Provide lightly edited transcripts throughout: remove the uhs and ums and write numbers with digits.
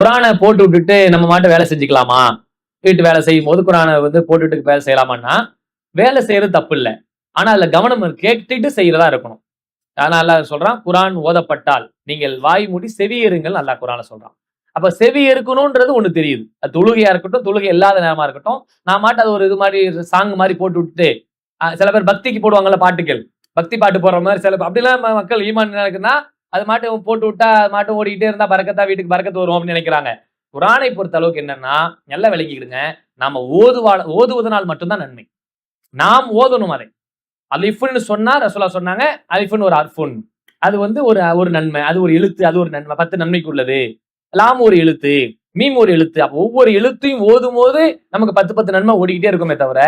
குரானை போட்டு விட்டுட்டு நம்ம மாட்டு வேலை செஞ்சுக்கலாமா? வீட்டு வேலை செய்யும் போது குரானை போட்டுட்டு வேலை செய்யலாமான்னா, வேலை செய்யறது தப்பு இல்ல. ஆனா அதுல கவனம் கேட்டுட்டு செய்யறதா இருக்கணும். ஆனா அல்லாஹ் சொல்றான், குரான் ஓதப்பட்டால் நீங்கள் வாய் மூடி செவியேறுங்கள் அல்லாஹ் குரான்ல சொல்றான். அப்ப செவி இருக்கணும்ன்றது ஒண்ணு தெரியுது. அது தொழுகையா இருக்கட்டும், தொழுகை இல்லாத நேரமா இருக்கட்டும், நான் மாட்டு அது ஒரு இது மாதிரி சாங் மாதிரி போட்டு விட்டுட்டு, சில பேர் பக்திக்கு போடுவாங்கல்ல பாட்டுகள். பக்தி பாட்டு போடுற மாதிரி சில அப்படிலாம் மக்கள் ஈமான் இருக்குன்னா, அது மாட்டும் போட்டு விட்டா அது மாட்டும் ஓடிக்கிட்டே இருந்தா பரக்கத்தா வீட்டுக்கு பரக்கத்து வரும் அப்படின்னு நினைக்கிறாங்க. குரானை பொறுத்த அளவுக்கு என்னன்னா, நல்லா விளங்கிக்கிடுங்க. நாம ஓதுவதனால் மட்டும்தான் நன்மை. நாம் ஓதணும் அதை. அலிஃப்னு சொன்னா ரசூலா சொன்னாங்க, அலிஃப்னு ஒரு அர்ஃபுன். அது ஒரு நன்மை. அது ஒரு எழுத்து, அது ஒரு நன்மை. 10 நன்மைக்கு உள்ளது. லாம் ஒரு எழுத்து, மீம் ஒரு எழுத்து. அப்ப ஒவ்வொரு எழுத்தையும் ஓதும்போது நமக்கு 10 நன்மை ஓடிக்கிட்டே இருக்குமே தவிர,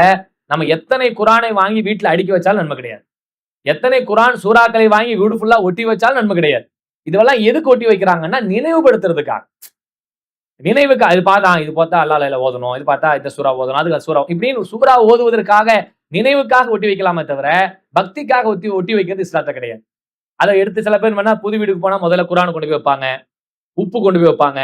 நம்ம எத்தனை குரானை வாங்கி வீட்டுல அடுக்கி வச்சாலும் நன்மை கிடையாது. எத்தனை குரான் சூறாக்களை வாங்கி வீடு ஃபுல்லா ஒட்டி வச்சாலும் நன்மை கிடையாது. இதெல்லாம் எதுக்கு ஒட்டி வைக்கிறாங்கன்னா, நினைவுபடுத்துறதுக்காக. நினைவுக்கு அது பார்த்தா இது பார்த்தா அல்லாஹ்ல ஓதணும், இது பார்த்தா இந்த சூறா ஓதணும், அதுக்கு சூறா இப்படின்னு சூறா ஓதுவதற்காக நினைவுக்காக ஒட்டி வைக்கலாமே தவிர, பக்திக்காக ஒட்டி வைக்கிறது இஸ்லாத்துல கிடையாது. அதை எடுத்து சில பேர் வேணா புது வீட்டுக்கு போனா முதல்ல குரான் கொண்டு போய் வைப்பாங்க, உப்பு கொண்டு போய் வைப்பாங்க,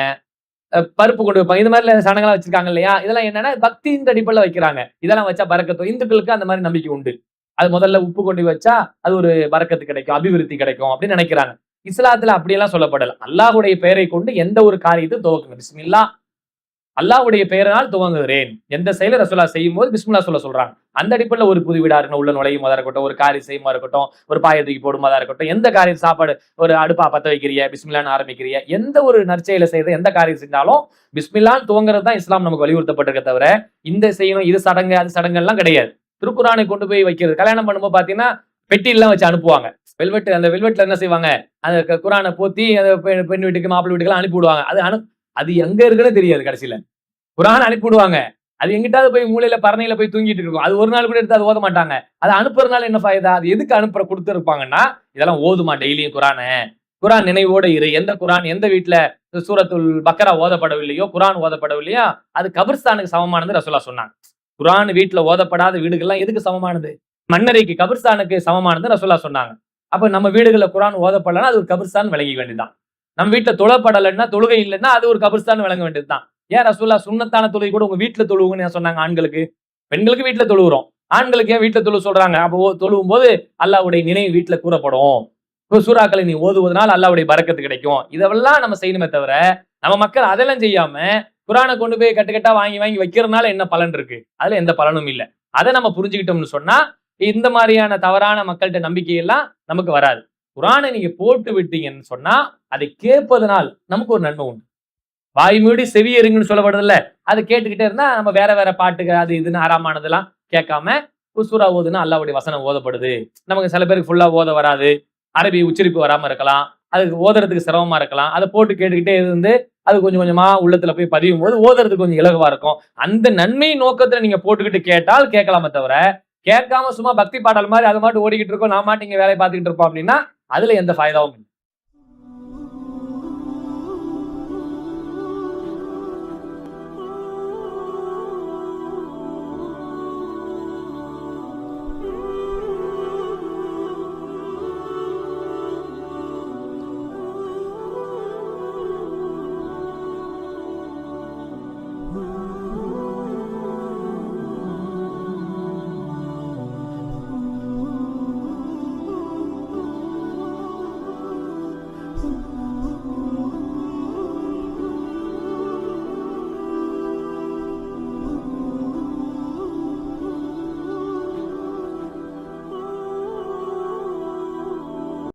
பருப்பு கொண்டு வைப்பாங்க. இந்த மாதிரி சடங்கெல்லாம் வச்சிருக்காங்க இல்லையா? இதெல்லாம் என்னன்னா பக்தியின் அடிப்படையில் வைக்கிறாங்க. இதெல்லாம் வச்சா பரக்கத்து. இந்துக்களுக்கு அந்த மாதிரி நம்பிக்கை உண்டு. அது முதல்ல உப்பு கொண்டு வச்சா அது ஒரு பரக்கத்து கிடைக்கும், அபிவிருத்தி கிடைக்கும் அப்படின்னு நினைக்கிறாங்க. இஸ்லாத்துல அப்படியெல்லாம் சொல்லப்படல. அல்லாஹ்வுடைய பெயரை கொண்டு எந்த ஒரு காரியத்தையும் துவக்குங்க. பிஸ்மில்லாஹ், அல்லாஹ்வுடைய பெயரால் துவங்குகிறேன். எந்த செயலை ரசூலா செய்யும் போது பிஸ்மில்லாஹ் சொல்றாங்க. அந்த அடிப்படையில் ஒரு புது வீடா இருக்கணும், உள்ள நுழையும் போதா இருக்கட்டும், ஒரு காரியம் செய்யுமா இருக்கட்டும், ஒரு பாயை தூக்கி போடும் போதா இருக்கட்டும், எந்த காரியம் சாப்பாடு ஒரு அடுப்பா பத்த வைக்கிறிய, பிஸ்மில்லான்னு ஆரம்பிக்கிறிய, எந்த ஒரு நற்செயலை செய்யறது, எந்த காரியம் செஞ்சாலும் பிஸ்மில்லான்னு துவங்குறது தான் இஸ்லாம் நமக்கு வலியுறுத்தப்பட்டிருக்க தவிர, இந்த செய்யணும் இது சடங்கு அது சடங்கு எல்லாம் கிடையாது. திருக்குறானை கொண்டு போய் வைக்கிறது. கல்யாணம் பண்ணும்போது பாத்தீங்கன்னா பெட்டி எல்லாம் வச்சு அனுப்புவாங்க. அந்த வெல்வெட்ல என்ன செய்வாங்க, அந்த குரானை போத்தி பெண் வீட்டுக்கு மாப்பிள்ளை வீட்டுக்கு அனுப்பி விடுவாங்க. அது எங்க இருக்குன்னு தெரியாது. கடைசியில குரான் அனுப்பி விடுவாங்க. அது எங்கிட்டாவது போய் மூலையில பரணையில போய் தூங்கிட்டு இருக்கும். அது ஒரு நாள் கூட எடுத்து அது ஓத மாட்டாங்க. அது அனுப்புறதுனால என்ன ஃபாயதா? அது எதுக்கு கொடுத்துருப்பாங்கன்னா, இதெல்லாம் ஓதுமா டெய்லியும் குரான் நினைவோட இரு. எந்த குரான் எந்த வீட்டுல சூரத்துல் பக்கரா ஓதப்படவில்லையோ, குரான் ஓதப்படவில்லையோ, அது கபிர்ஸ்தானுக்கு சமமானது ரசூலா சொன்னாங்க. குரான் வீட்டுல ஓதப்படாத வீடுகள்லாம் எதுக்கு சமமானது? மன்னரைக்கு கபிர்ஸ்தானுக்கு சமமானது ரசூலா சொன்னாங்க. அப்ப நம்ம வீடுகள்ல குரான் ஓதப்படலன்னா அது ஒரு கபிர்ஸ்தான் விளங்க வேண்டியதுதான். நம்ம வீட்டுல தொழப்படலைன்னா, தொழுகை இல்லைன்னா அது ஒரு கபிர்ஸ்தான் விளங்க வேண்டியதுதான். ஏன் ரசூலா சுன்னத்தான தொழுகை கூட உங்க வீட்டுல தொழுவுங்கன்னு சொன்னாங்க ஆண்களுக்கு? பெண்களுக்கு வீட்டுல தொழுவுறோம், ஆண்களுக்கு ஏன் வீட்டுல தொழு சொல்றாங்க? அப்போ தொழுவும் போது அல்லாஹ்வுடைய நினைவு வீட்டுல கூறப்படும். சூறாக்களை நீ ஓதுவதனால் அல்லாஹ்வுடைய பரக்கத்து கிடைக்கும். இதெல்லாம் நம்ம செய்யணுமே தவிர, நம்ம மக்கள் அதெல்லாம் செய்யாம குரானை கொண்டு போய் கட்டுக்கட்டா வாங்கி வாங்கி வைக்கிறதுனால என்ன பலன் இருக்கு? அதுல எந்த பலனும் இல்லை. அதை நம்ம புரிஞ்சுக்கிட்டோம்னு சொன்னா, இந்த மாதிரியான தவறான மக்கள்கிட்ட நம்பிக்கை எல்லாம் நமக்கு வராது. குரானை நீங்க போட்டு விட்டீங்கன்னு சொன்னா, அதை கேட்பதனால் நமக்கு ஒரு நன்மை உண்டு. வாய் மூடி செவியேறுங்கன்னு சொல்லப்படுறதில்ல, அதை கேட்டுக்கிட்டே இருந்தா நம்ம வேற வேற பாட்டுக்கு அது இதுன்னு ஆறாமானதெல்லாம் கேட்காம சூறா ஓதுனா அல்லாஹ்வுடைய வசனம் ஓதப்படுது. நமக்கு சில பேருக்கு ஃபுல்லா ஓத வராது, அரபி உச்சரிப்பு வராம இருக்கலாம், அதுக்கு ஓதுறதுக்கு சிரமமா இருக்கலாம். அதை போட்டு கேட்டுக்கிட்டே இருந்து அது கொஞ்சம் கொஞ்சமா உள்ளத்துல போய் பதியும் போது ஓதுறதுக்கு கொஞ்சம் இலகுவா இருக்கும். அந்த நன்மை நோக்கத்துல நீங்க போட்டுக்கிட்டு கேட்டால் கேட்கலாமே தவிர, கேட்காம சும்மா பக்தி பாடல் மாதிரி அது மாட்டு ஓடிக்கிட்டு இருக்கோம், நான் மாட்டு இங்க வேலையை பார்த்துக்கிட்டு இருப்போம் அப்படின்னா அதுல எந்த ஃபாயதாவும் இல்லை.